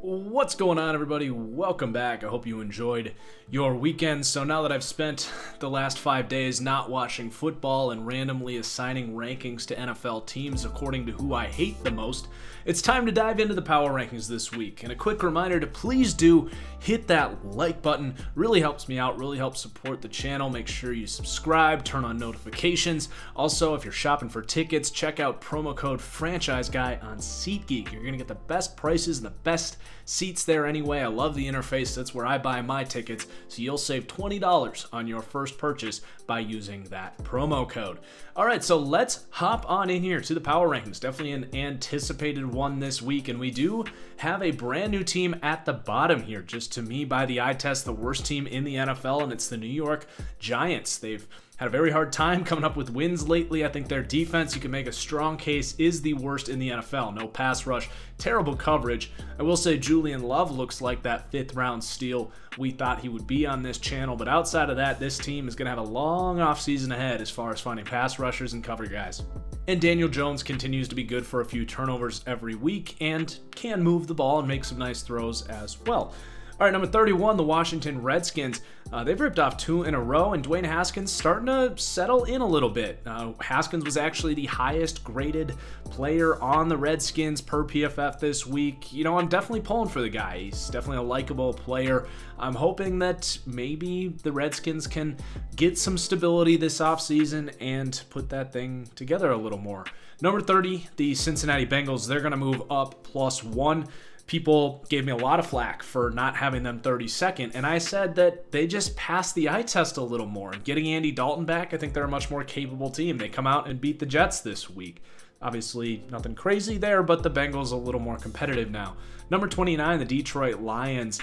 What's going on, everybody? Welcome back. I hope you enjoyed your weekend. So now that I've spent the last 5 days not watching football and randomly assigning rankings to NFL teams according to who I hate the most, it's time to dive into the power rankings this week. And a quick reminder to please do hit that like button. Really helps me out, really helps support the channel. Make sure you subscribe, turn on notifications. Also, if you're shopping for tickets, check out promo code ThatFranchiseGuy on SeatGeek. You're going to get the best prices and the best seats there anyway. I love the interface. That's where I buy my tickets. So you'll save $20 on your first purchase by using that promo code. All right, so let's hop on in here to the power rankings. Definitely an anticipated one this week, and we do have a brand new team at the bottom here. Just to me, by the eye test, the worst team in the NFL, and it's the New York Giants. They've had a very hard time coming up with wins lately. I think their defense, you can make a strong case, is the worst in the NFL. No pass rush, terrible coverage. I will say Julian Love looks like that fifth-round steal we thought he would be on this channel, but outside of that, this team is going to have a long offseason ahead as far as finding pass rushers and cover guys. And Daniel Jones continues to be good for a few turnovers every week and can move the ball and make some nice throws as well. All right, number 31, the Washington Redskins. They've ripped off 2 in a row, and Dwayne Haskins starting to settle in a little bit. Haskins was actually the highest graded player on the Redskins per PFF this week. You know, I'm definitely pulling for the guy. He's definitely a likable player. I'm hoping that maybe the Redskins can get some stability this offseason and put that thing together a little more. Number 30, the Cincinnati Bengals. They're going to move up +1. People gave me a lot of flack for not having them 32nd, and I said that they just passed the eye test a little more. And getting Andy Dalton back, I think they're a much more capable team. They come out and beat the Jets this week. Obviously, nothing crazy there, but the Bengals a little more competitive now. Number 29, the Detroit Lions.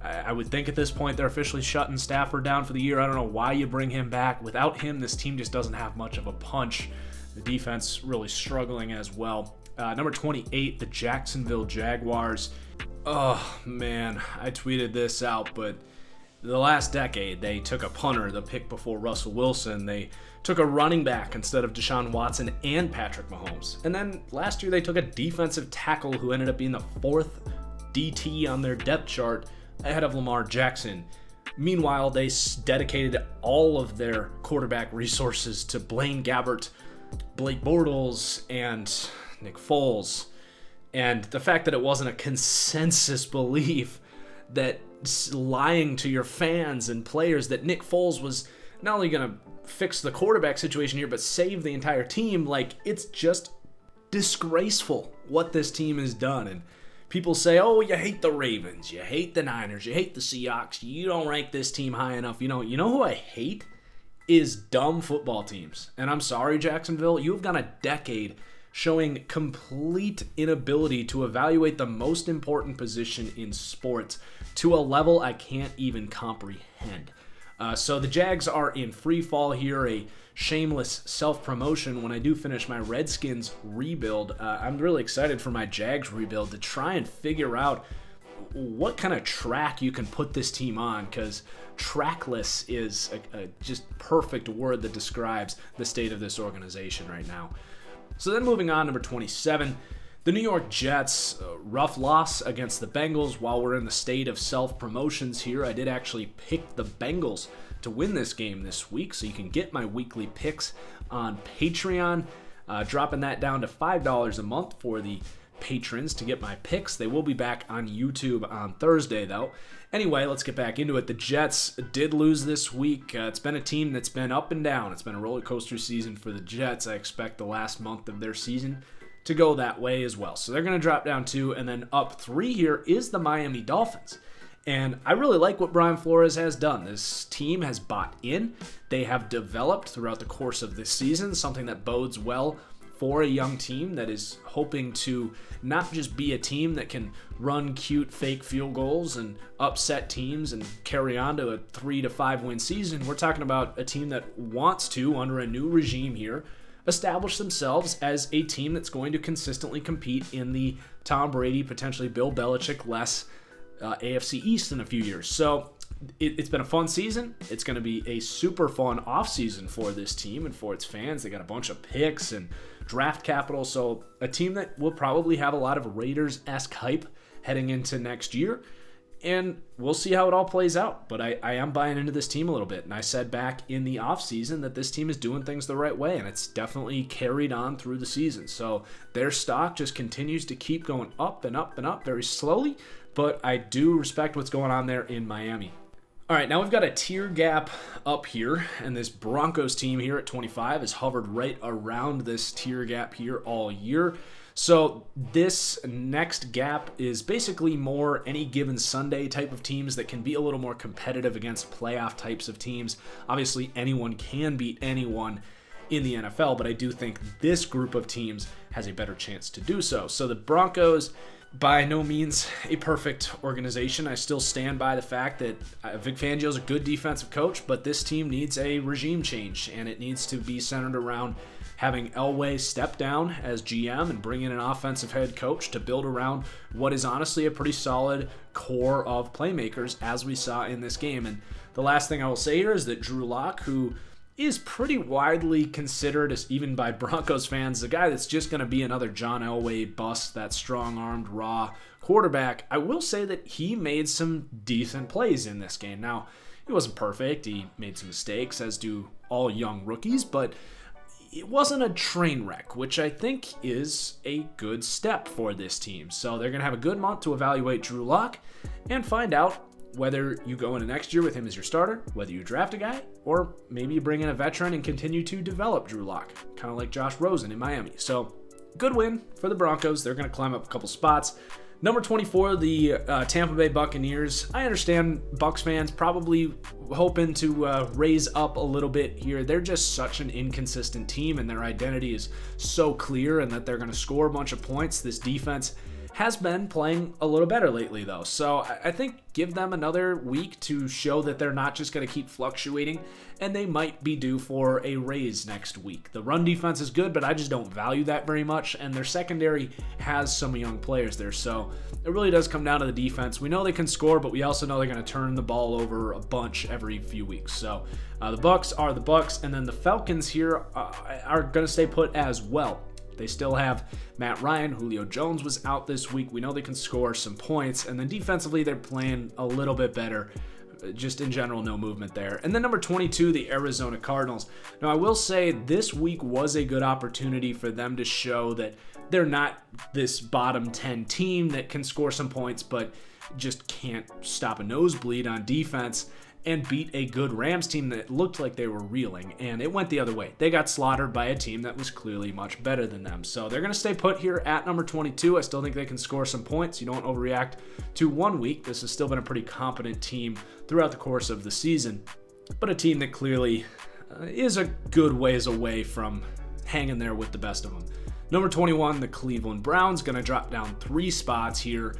I would think at this point they're officially shutting Stafford down for the year. I don't know why you bring him back. Without him, this team just doesn't have much of a punch. The defense really struggling as well. Number 28, the Jacksonville Jaguars. Oh, man, I tweeted this out, but the last decade, they took a punter, the pick before Russell Wilson. They took a running back instead of Deshaun Watson and Patrick Mahomes. And then last year, they took a defensive tackle who ended up being the 4th DT on their depth chart ahead of Lamar Jackson. Meanwhile, they dedicated all of their quarterback resources to Blaine Gabbert, Blake Bortles, and Nick Foles. And the fact that it wasn't a consensus belief, that lying to your fans and players that Nick Foles was not only going to fix the quarterback situation here, but save the entire team, like, it's just disgraceful what this team has done. And people say, oh, you hate the Ravens, you hate the Niners, you hate the Seahawks, you don't rank this team high enough. You know who I hate is dumb football teams. And I'm sorry, Jacksonville, you have gone a decade showing complete inability to evaluate the most important position in sports to a level I can't even comprehend. So the Jags are in free fall here, a shameless self-promotion. When I do finish my Redskins rebuild, I'm really excited for my Jags rebuild to try and figure out what kind of track you can put this team on, because trackless is a just perfect word that describes the state of this organization right now. So then moving on, number 27, the New York Jets, rough loss against the Bengals. While we're in the state of self-promotions here, I did actually pick the Bengals to win this game this week, so you can get my weekly picks on Patreon, dropping that down to $5 a month for the patrons to get my picks. They will be back on YouTube on Thursday, though. Anyway, let's get back into it. The Jets did lose this week. It's been a team that's been up and down. It's been a roller coaster season for the Jets. I expect the last month of their season to go that way as well. So they're going to drop down 2, and then up 3 here is the Miami Dolphins. And I really like what Brian Flores has done. This team has bought in. They have developed throughout the course of this season, something that bodes well for a young team that is hoping to not just be a team that can run cute fake field goals and upset teams and carry on to a 3 to 5 win season. We're talking about a team that wants to, under a new regime here, establish themselves as a team that's going to consistently compete in the Tom Brady, potentially Bill Belichick-less AFC East in a few years. So it's been a fun season. It's going to be a super fun offseason for this team and for its fans. They got a bunch of picks and draft capital, so a team that will probably have a lot of Raiders-esque hype heading into next year. And we'll see how it all plays out. But I am buying into this team a little bit. And I said back in the offseason that this team is doing things the right way. And it's definitely carried on through the season. So their stock just continues to keep going up and up and up very slowly. But I do respect what's going on there in Miami. All right, now we've got a tier gap up here. And this Broncos team here at 25 has hovered right around this tier gap here all year. So this next gap is basically more any given Sunday type of teams that can be a little more competitive against playoff types of teams. Obviously, anyone can beat anyone in the NFL, but I do think this group of teams has a better chance to do so. So the Broncos, by no means a perfect organization. I still stand by the fact that Vic Fangio is a good defensive coach, but this team needs a regime change, and it needs to be centered around having Elway step down as GM and bring in an offensive head coach to build around what is honestly a pretty solid core of playmakers, as we saw in this game. And the last thing I will say here is that Drew Lock, who is pretty widely considered, even by Broncos fans, the guy that's just going to be another John Elway bust, that strong-armed, raw quarterback, I will say that he made some decent plays in this game. Now, he wasn't perfect. He made some mistakes, as do all young rookies, but it wasn't a train wreck, which I think is a good step for this team. So they're going to have a good month to evaluate Drew Lock and find out whether you go into next year with him as your starter, whether you draft a guy, or maybe you bring in a veteran and continue to develop Drew Lock, kind of like Josh Rosen in Miami. So good win for the Broncos. They're going to climb up a couple spots. Number 24, the Tampa Bay Buccaneers. I understand Bucs fans probably hoping to raise up a little bit here. They're just such an inconsistent team, and their identity is so clear, and that they're going to score a bunch of points. This defense has been playing a little better lately, though. So I think give them another week to show that they're not just going to keep fluctuating, and they might be due for a raise next week. The run defense is good, but I just don't value that very much, and their secondary has some young players there. So it really does come down to the defense. We know they can score, but we also know they're going to turn the ball over a bunch every few weeks. So the Bucs are the Bucs, and then the Falcons here are going to stay put as well. They still have Matt Ryan. Julio Jones was out this week. We know they can score some points. And then defensively, they're playing a little bit better. Just in general, no movement there. And then number 22, the Arizona Cardinals. Now, I will say this week was a good opportunity for them to show that they're not this bottom 10 team that can score some points, but just can't stop a nosebleed on defense, and beat a good Rams team that looked like they were reeling, and it went the other way. They got slaughtered by a team that was clearly much better than them. So they're going to stay put here at number 22. I still think they can score some points. You don't overreact to 1 week. This has still been a pretty competent team throughout the course of the season, but a team that clearly is a good ways away from hanging there with the best of them. Number 21, the Cleveland Browns, going to drop down 3 spots here.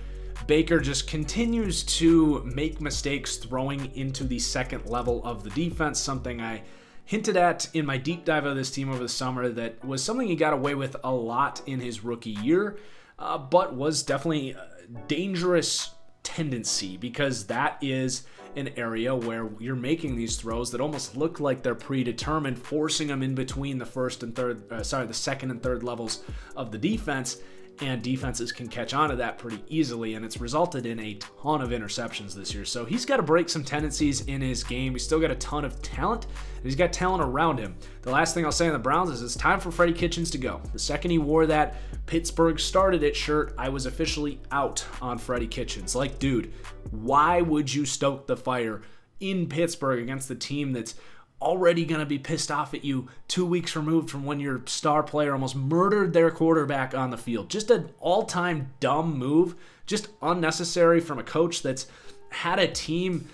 Baker just continues to make mistakes throwing into the second level of the defense, something I hinted at in my deep dive of this team over the summer that was something he got away with a lot in his rookie year, but was definitely a dangerous tendency, because that is an area where you're making these throws that almost look like they're predetermined, forcing them in between the second and third levels of the defense. And defenses can catch on to that pretty easily, and it's resulted in a ton of interceptions this year. So he's got to break some tendencies in his game. He's still got a ton of talent, and he's got talent around him. The last thing I'll say on the Browns is it's time for Freddie Kitchens to go. The second he wore that Pittsburgh started it shirt, I was officially out on Freddie Kitchens. Like, dude, why would you stoke the fire in Pittsburgh against the team that's already going to be pissed off at you 2 weeks removed from when your star player almost murdered their quarterback on the field? Just an all-time dumb move, just unnecessary from a coach that's had a team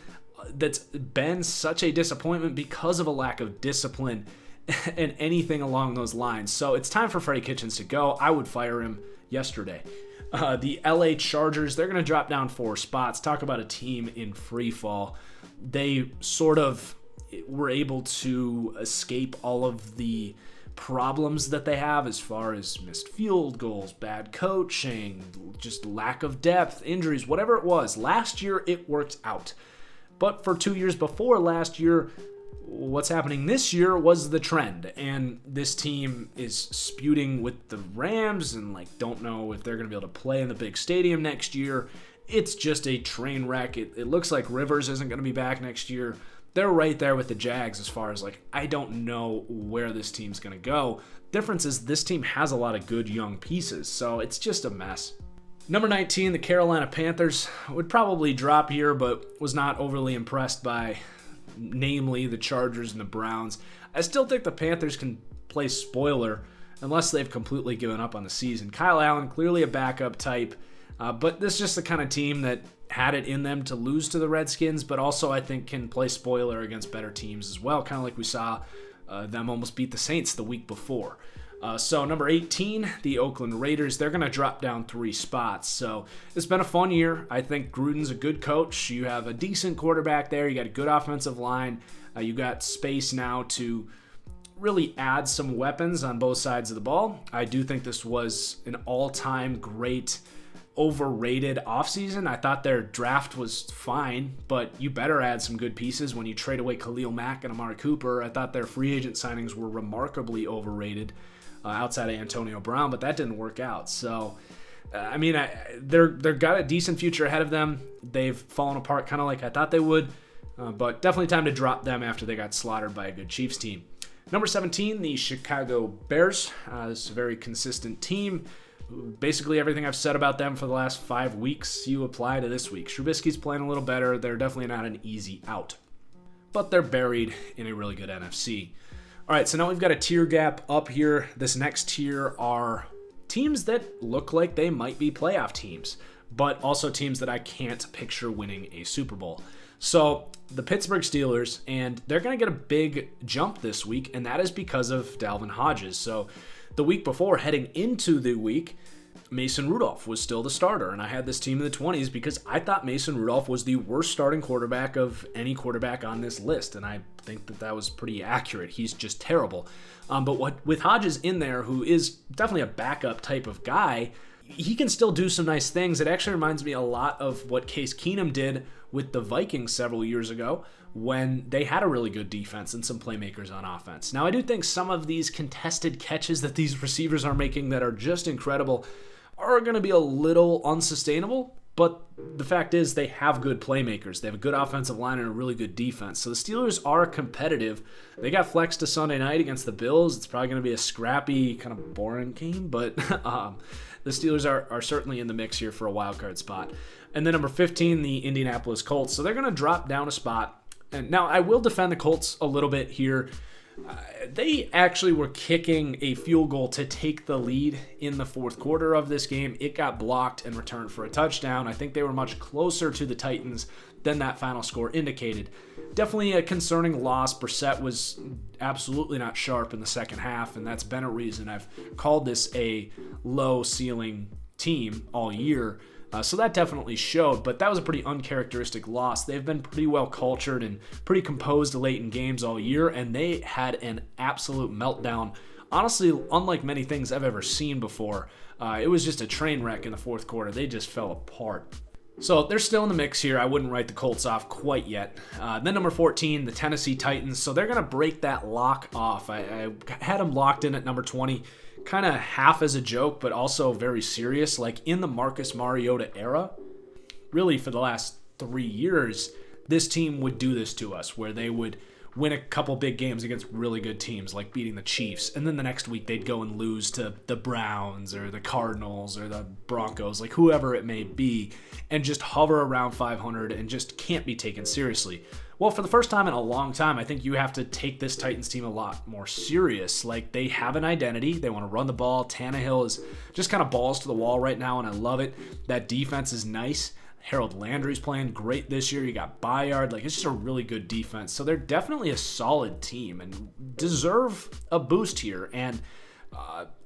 that's been such a disappointment because of a lack of discipline and anything along those lines. So it's time for Freddie Kitchens to go. I would fire him yesterday. The LA Chargers, they're going to drop down 4 spots. Talk about a team in free fall. They sort of were able to escape all of the problems that they have as far as missed field goals, bad coaching, just lack of depth, injuries, whatever it was. Last year it worked out. But for 2 years before last year, what's happening this year was the trend. And this team is spewing with the Rams and don't know if they're going to be able to play in the big stadium next year. It's just a train wreck. It looks like Rivers isn't going to be back next year. They're right there with the Jags as far as I don't know where this team's going to go. Difference is this team has a lot of good young pieces, so it's just a mess. Number 19, the Carolina Panthers would probably drop here, but was not overly impressed by, namely, the Chargers and the Browns. I still think the Panthers can play spoiler unless they've completely given up on the season. Kyle Allen, clearly a backup type, but this is just the kind of team that had it in them to lose to the Redskins, but also I think can play spoiler against better teams as well, kind of like we saw them almost beat the Saints the week before. So number 18, the Oakland Raiders, they're going to drop down 3 spots. So it's been a fun year. I think Gruden's a good coach. You have a decent quarterback there. You got a good offensive line. You got space now to really add some weapons on both sides of the ball. I do think this was an all-time great overrated offseason. I thought their draft was fine, but you better add some good pieces when you trade away Khalil Mack and Amari Cooper. I thought their free agent signings were remarkably overrated outside of Antonio Brown, but that didn't work out. So, they've got a decent future ahead of them. They've fallen apart kind of like I thought they would, but definitely time to drop them after they got slaughtered by a good Chiefs team. Number 17, the Chicago Bears. This is a very consistent team. Basically everything I've said about them for the last 5 weeks, you apply to this week. Trubisky's playing a little better. They're definitely not an easy out, but they're buried in a really good NFC. All right, so now we've got a tier gap up here. This next tier are teams that look like they might be playoff teams, but also teams that I can't picture winning a Super Bowl. So the Pittsburgh Steelers, and they're going to get a big jump this week, and that is because of Dalvin Hodges. So the week before, heading into the week, Mason Rudolph was still the starter, and I had this team in the 20s because I thought Mason Rudolph was the worst starting quarterback of any quarterback on this list, and I think that was pretty accurate. He's just terrible. But with Hodges in there, who is definitely a backup type of guy, he can still do some nice things. It actually reminds me a lot of what Case Keenum did with the Vikings several years ago when they had a really good defense and some playmakers on offense. Now, I do think some of these contested catches that these receivers are making that are just incredible are going to be a little unsustainable, but the fact is they have good playmakers. They have a good offensive line and a really good defense. So the Steelers are competitive. They got flexed to Sunday night against the Bills. It's probably going to be a scrappy, kind of boring game, but the Steelers are certainly in the mix here for a wild card spot. And then number 15, the Indianapolis Colts. So they're going to drop down a spot. And now I will defend the Colts a little bit here. They actually were kicking a field goal to take the lead in the fourth quarter of this game. It got blocked and returned for a touchdown. I think they were much closer to the Titans than that final score indicated. Definitely a concerning loss. Brissett was absolutely not sharp in the second half, and that's been a reason I've called this a low-ceiling team all year. So that definitely showed, but that was a pretty uncharacteristic loss. They've been pretty well cultured and pretty composed late in games all year, and they had an absolute meltdown. Honestly, unlike many things I've ever seen before. It was just a train wreck in the fourth quarter. They just fell apart. So they're still in the mix here. I wouldn't write the Colts off quite yet. Then number 14, the Tennessee Titans. So they're going to break that lock off. I had them locked in at number 20. Kind of half as a joke, but also very serious. Like in the Marcus Mariota era, really for the last 3 years, this team would do this to us, where they would win a couple big games against really good teams, like beating the Chiefs, and then the next week they'd go and lose to the Browns or the Cardinals or the Broncos, like whoever it may be, and just hover around 500 and just can't be taken seriously. Well, for the first time in a long time, I think you have to take this Titans team a lot more serious. Like, they have an identity. They want to run the ball. Tannehill is just kind of balls to the wall right now, and I love it. That defense is nice. Harold Landry's playing great this year. You got Bayard. Like, it's just a really good defense. So they're definitely a solid team and deserve a boost here. And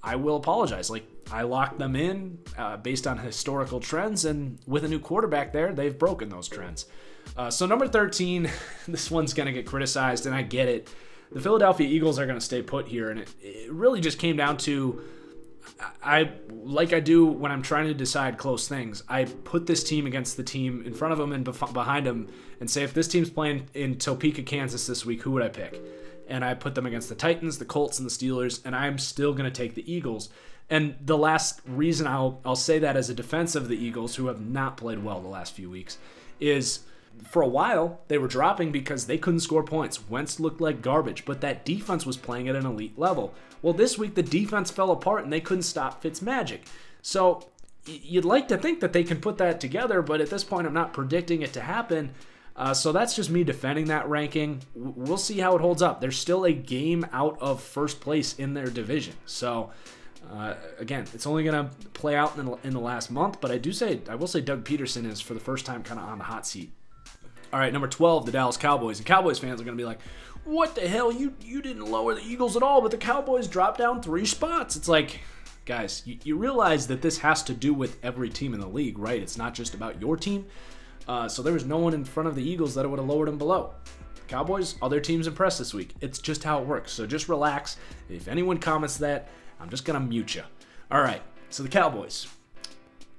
I will apologize. Like, I locked them in based on historical trends, and with a new quarterback there, they've broken those trends. So number 13, this one's going to get criticized, and I get it. The Philadelphia Eagles are going to stay put here, and it really just came down to, like I do when I'm trying to decide close things, I put this team against the team in front of them and behind them, and say if this team's playing in Topeka, Kansas this week, who would I pick? And I put them against the Titans, the Colts, and the Steelers, and I'm still going to take the Eagles. And the last reason I'll say that as a defense of the Eagles, who have not played well the last few weeks, is for a while they were dropping because they couldn't score points. Wentz looked like garbage, but that defense was playing at an elite level. Well, this week the defense fell apart and they couldn't stop Fitzmagic. So you'd like to think that they can put that together, but at this point I'm not predicting it to happen. So that's just me defending that ranking. We'll see how it holds up. They're still a game out of first place in their division. So again, it's only going to play out in the last month, but I will say Doug Peterson is for the first time kind of on the hot seat. All right, number 12, the Dallas Cowboys. And Cowboys fans are going to be like, what the hell? You didn't lower the Eagles at all, but the Cowboys dropped down 3 spots. It's like, guys, you realize that this has to do with every team in the league, right? It's not just about your team. So there was no one in front of the Eagles that would have lowered them below. Cowboys, other teams impressed this week. It's just how it works. So just relax. If anyone comments that, I'm just going to mute you. All right, so the Cowboys.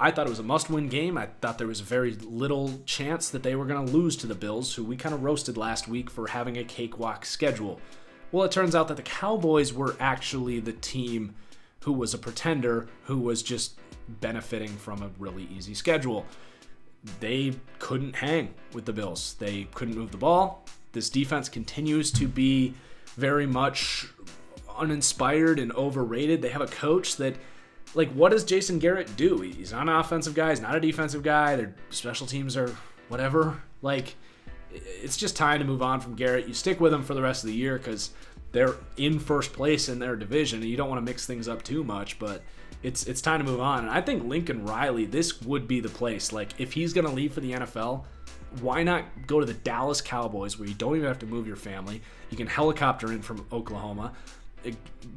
I thought it was a must-win game. I thought there was very little chance that they were going to lose to the Bills, who we kind of roasted last week for having a cakewalk schedule. Well, it turns out that the Cowboys were actually the team who was a pretender, who was just benefiting from a really easy schedule. They couldn't hang with the Bills. They couldn't move the ball. This defense continues to be very much uninspired and overrated. They have a coach that, like, what does Jason Garrett do? He's not an offensive guy. He's not a defensive guy. Their special teams are whatever. Like, it's just time to move on from Garrett. You stick with him for the rest of the year because they're in first place in their division, and you don't want to mix things up too much, but it's time to move on. And I think Lincoln Riley, this would be the place. Like, if he's going to leave for the NFL, why not go to the Dallas Cowboys where you don't even have to move your family? You can helicopter in from Oklahoma.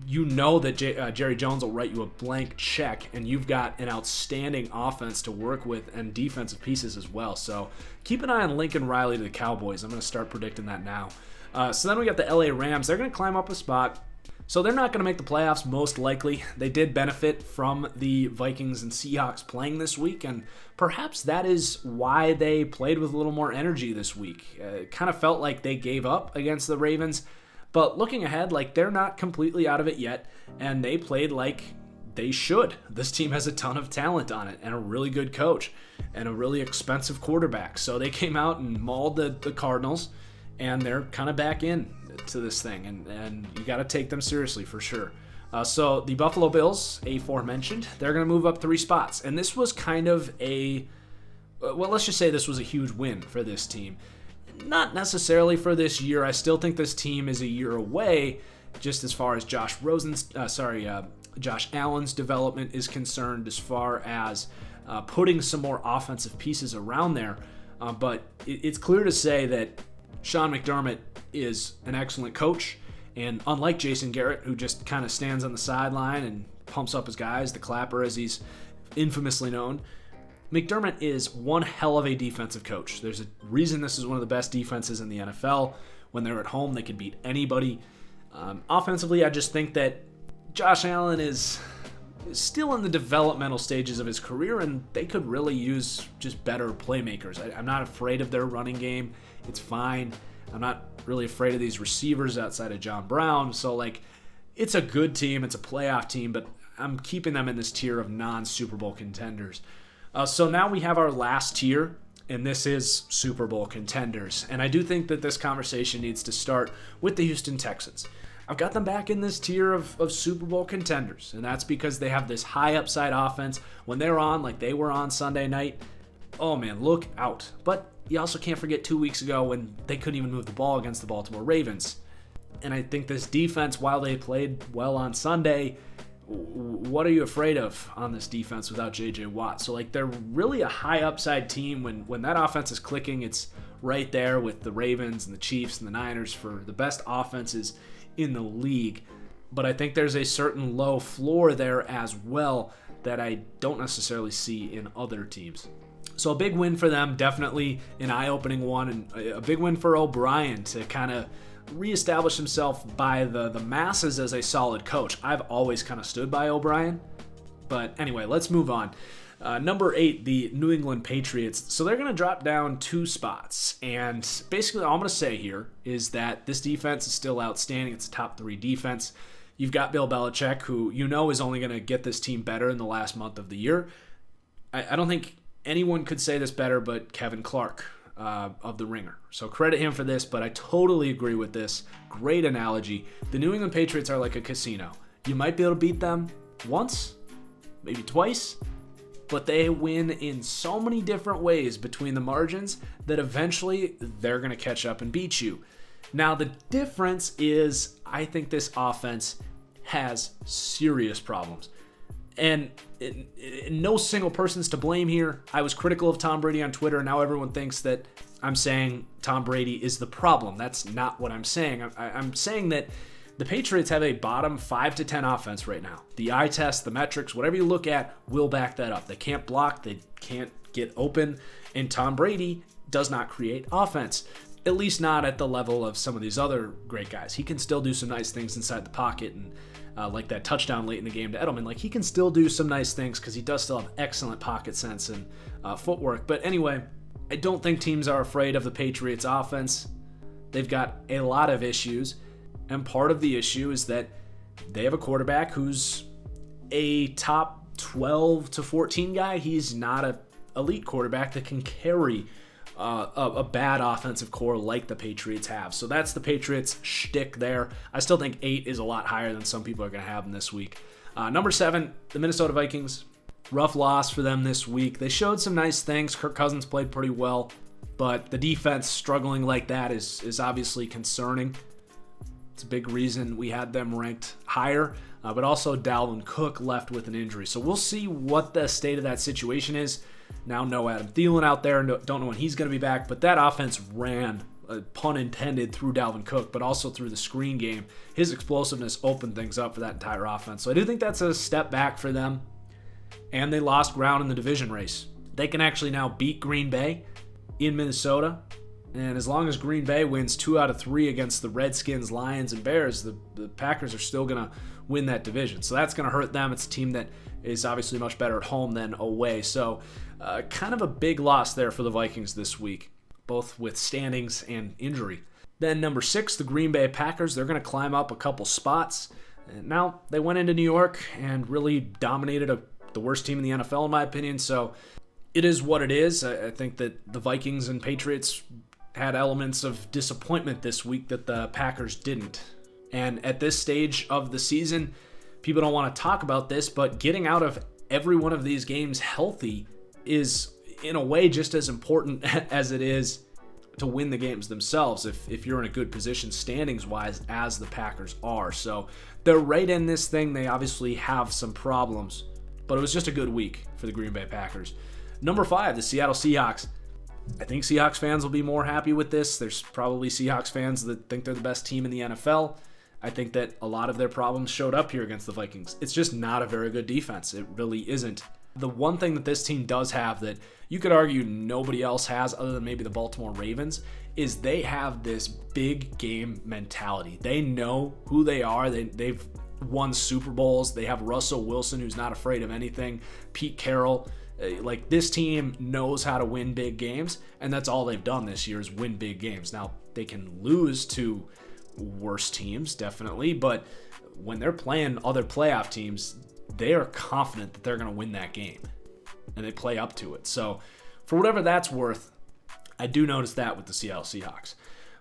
You know that Jerry Jones will write you a blank check, and you've got an outstanding offense to work with and defensive pieces as well. So keep an eye on Lincoln Riley to the Cowboys. I'm going to start predicting that now. So then we got the LA Rams. They're going to climb up a spot. So they're not going to make the playoffs, most likely. They did benefit from the Vikings and Seahawks playing this week, and perhaps that is why they played with a little more energy this week. It kind of felt like they gave up against the Ravens, but looking ahead, like, they're not completely out of it yet, and they played like they should. This team has a ton of talent on it and a really good coach and a really expensive quarterback. So they came out and mauled the Cardinals, and they're kind of back in to this thing, and you got to take them seriously for sure. So the Buffalo Bills, aforementioned, they're going to move up 3 spots, and this was kind of let's just say this was a huge win for this team. Not necessarily for this year. I still think this team is a year away, just as far as Josh Allen's development is concerned, as far as putting some more offensive pieces around there. But it's clear to say that Sean McDermott is an excellent coach, and unlike Jason Garrett, who just kind of stands on the sideline and pumps up his guys, the clapper as he's infamously known, McDermott is one hell of a defensive coach. There's a reason this is one of the best defenses in the NFL. When they're at home, they can beat anybody. Offensively, I just think that Josh Allen is still in the developmental stages of his career, and they could really use just better playmakers. I'm not afraid of their running game. It's fine. I'm not really afraid of these receivers outside of John Brown. So, like, it's a good team. It's a playoff team, but I'm keeping them in this tier of non-Super Bowl contenders. So now we have our last tier, and this is Super Bowl contenders. And I do think that this conversation needs to start with the Houston Texans. I've got them back in this tier of Super Bowl contenders, and that's because they have this high upside offense. When they're on, like they were on Sunday night, oh man, look out. But you also can't forget 2 weeks ago when they couldn't even move the ball against the Baltimore Ravens. And I think this defense, while they played well on Sunday, what are you afraid of on this defense without J.J. Watt? So, like, they're really a high upside team. When that offense is clicking, it's right there with the Ravens and the Chiefs and the Niners for the best offenses in the league. But I think there's a certain low floor there as well that I don't necessarily see in other teams. So a big win for them, definitely an eye-opening one, and a big win for O'Brien to kind of reestablish himself by the masses as a solid coach. I've always kind of stood by O'Brien. But anyway, let's move on. Number 8, the New England Patriots. So they're going to drop down 2 spots. And basically all I'm going to say here is that this defense is still outstanding. It's a top 3 defense. You've got Bill Belichick, who you know is only going to get this team better in the last month of the year. I don't think anyone could say this better but Kevin Clark of The Ringer. So credit him for this, but I totally agree with this. Great analogy. The New England Patriots are like a casino. You might be able to beat them once, maybe twice, but they win in so many different ways between the margins that eventually they're going to catch up and beat you. Now, the difference is I think this offense has serious problems. And no single person's to blame here. I was critical of Tom Brady on Twitter, and now everyone thinks that I'm saying Tom Brady is the problem. That's not what I'm saying. I'm saying that the Patriots have a bottom 5 to 10 offense right now. The eye test, the metrics, whatever you look at will back that up. They can't block. They can't get open. And Tom Brady does not create offense, at least not at the level of some of these other great guys. He can still do some nice things inside the pocket, and like that touchdown late in the game to Edelman. Like, he can still do some nice things because he does still have excellent pocket sense and footwork. But anyway, I don't think teams are afraid of the Patriots offense. They've got a lot of issues. And part of the issue is that they have a quarterback who's a top 12 to 14 guy. He's not an elite quarterback that can carry a bad offensive core like the Patriots have. So that's the Patriots shtick there. I still think 8 is a lot higher than some people are going to have them this week. Number 7, the Minnesota Vikings. Rough loss for them this week. They showed some nice things. Kirk Cousins played pretty well, but the defense struggling like that is obviously concerning. It's a big reason we had them ranked higher, but also Dalvin Cook left with an injury. So we'll see what the state of that situation is. Now no Adam Thielen out there, and don't know when he's going to be back, but that offense ran, pun intended, through Dalvin Cook, but also through the screen game. His explosiveness opened things up for that entire offense. So I do think that's a step back for them, and they lost ground in the division race. They can actually now beat Green Bay in Minnesota. And as long as Green Bay wins 2 out of 3 against the Redskins, Lions, and Bears, the Packers are still going to win that division. So that's going to hurt them. It's a team that is obviously much better at home than away. So kind of a big loss there for the Vikings this week, both with standings and injury. Then number 6, the Green Bay Packers. They're going to climb up a couple spots. And now they went into New York and really dominated the worst team in the NFL, in my opinion. So it is what it is. I think that the Vikings and Patriots had elements of disappointment this week that the Packers didn't. And at this stage of the season, people don't want to talk about this, but getting out of every one of these games healthy is, in a way, just as important as it is to win the games themselves if you're in a good position standings-wise as the Packers are. So they're right in this thing. They obviously have some problems, but it was just a good week for the Green Bay Packers. Number 5, the Seattle Seahawks. I think Seahawks fans will be more happy with this. There's probably Seahawks fans that think they're the best team in the NFL. I think that a lot of their problems showed up here against the Vikings. It's just not a very good defense. It really isn't. The one thing that this team does have that you could argue nobody else has other than maybe the Baltimore Ravens is they have this big game mentality. They know who they are. They've won Super Bowls. They have Russell Wilson, who's not afraid of anything. Pete Carroll. Like, this team knows how to win big games, and that's all they've done this year is win big games. Now, they can lose to worse teams, definitely, but when they're playing other playoff teams, they are confident that they're going to win that game, and they play up to it. So, for whatever that's worth, I do notice that with the Seattle Seahawks.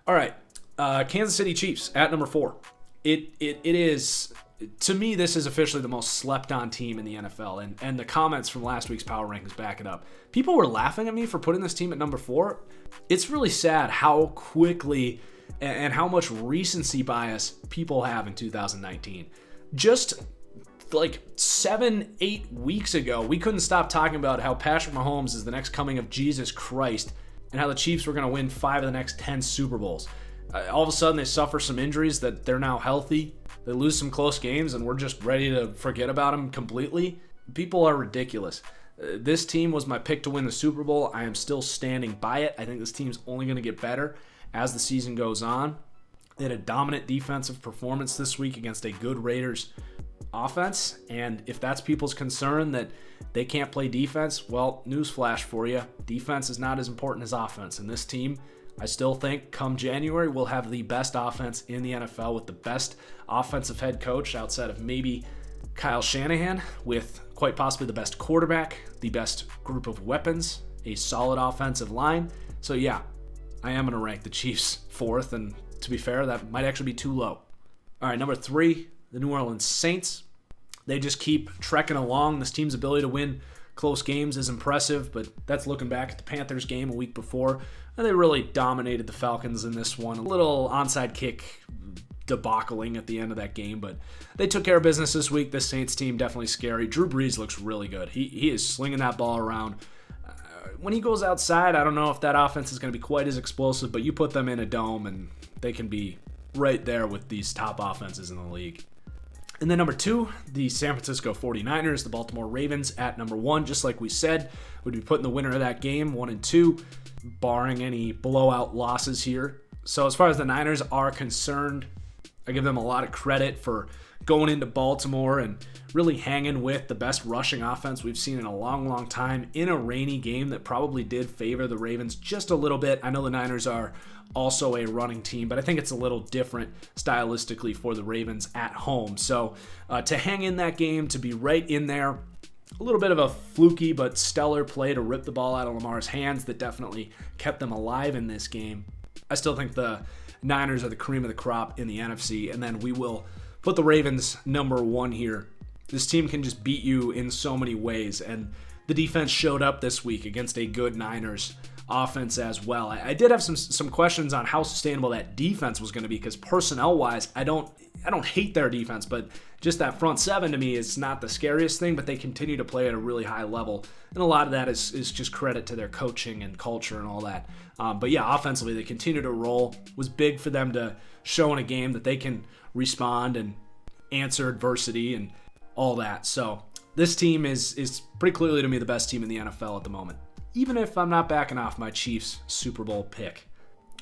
All right, Kansas City Chiefs at number 4. It is... To me, this is officially the most slept-on team in the NFL, and the comments from last week's Power Rankings back it up. People were laughing at me for putting this team at number 4. It's really sad how quickly and how much recency bias people have in 2019. Just like 7-8 weeks ago, we couldn't stop talking about how Patrick Mahomes is the next coming of Jesus Christ and how the Chiefs were going to win 5 of the next 10 Super Bowls. All of a sudden, they suffer some injuries that they're now healthy. They lose some close games, and we're just ready to forget about them completely. People are ridiculous. This team was my pick to win the Super Bowl. I am still standing by it. I think this team's only going to get better as the season goes on. They had a dominant defensive performance this week against a good Raiders offense. And if that's people's concern that they can't play defense, well, newsflash for you. Defense is not as important as offense. And this team, I still think come January, we'll have the best offense in the NFL with the best offensive head coach outside of maybe Kyle Shanahan, with quite possibly the best quarterback, the best group of weapons, a solid offensive line. So yeah, I am going to rank the Chiefs fourth, and to be fair, that might actually be too low. All right, number 3, the New Orleans Saints. They just keep trekking along. This team's ability to win close games is impressive, but that's looking back at the Panthers game a week before. And they really dominated the Falcons in this one. A little onside kick debacling at the end of that game, but they took care of business this week. This Saints team definitely scary. Drew Brees looks really good. He is slinging that ball around. When he goes outside, I don't know if that offense is going to be quite as explosive, but you put them in a dome and they can be right there with these top offenses in the league. And then number 2, the San Francisco 49ers, the Baltimore Ravens at number 1, just like we said, would be putting the winner of that game 1 and 2, barring any blowout losses here. So as far as the Niners are concerned, I give them a lot of credit for going into Baltimore and really hanging with the best rushing offense we've seen in a long, long time in a rainy game that probably did favor the Ravens just a little bit. I know the Niners are also a running team, but I think it's a little different stylistically for the Ravens at home. So to hang in that game, to be right in there, a little bit of a fluky but stellar play to rip the ball out of Lamar's hands that definitely kept them alive in this game. I still think the Niners are the cream of the crop in the NFC, and then we will put the Ravens number 1 here. This team can just beat you in so many ways, and the defense showed up this week against a good Niners offense as well. I did have some questions on how sustainable that defense was going to be, because personnel-wise, I don't hate their defense, but just that front 7 to me is not the scariest thing, but they continue to play at a really high level, and a lot of that is just credit to their coaching and culture and all that. But yeah, offensively, they continue to roll. It was big for them to show in a game that they can respond and answer adversity and all that. So this team is pretty clearly to me the best team in the NFL at the moment, even if I'm not backing off my Chiefs Super Bowl pick.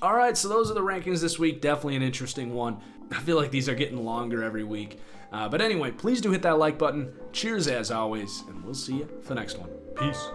All right, so those are the rankings this week. Definitely an interesting one. I feel like these are getting longer every week. But anyway, please do hit that like button. Cheers as always, and we'll see you for the next one. Peace.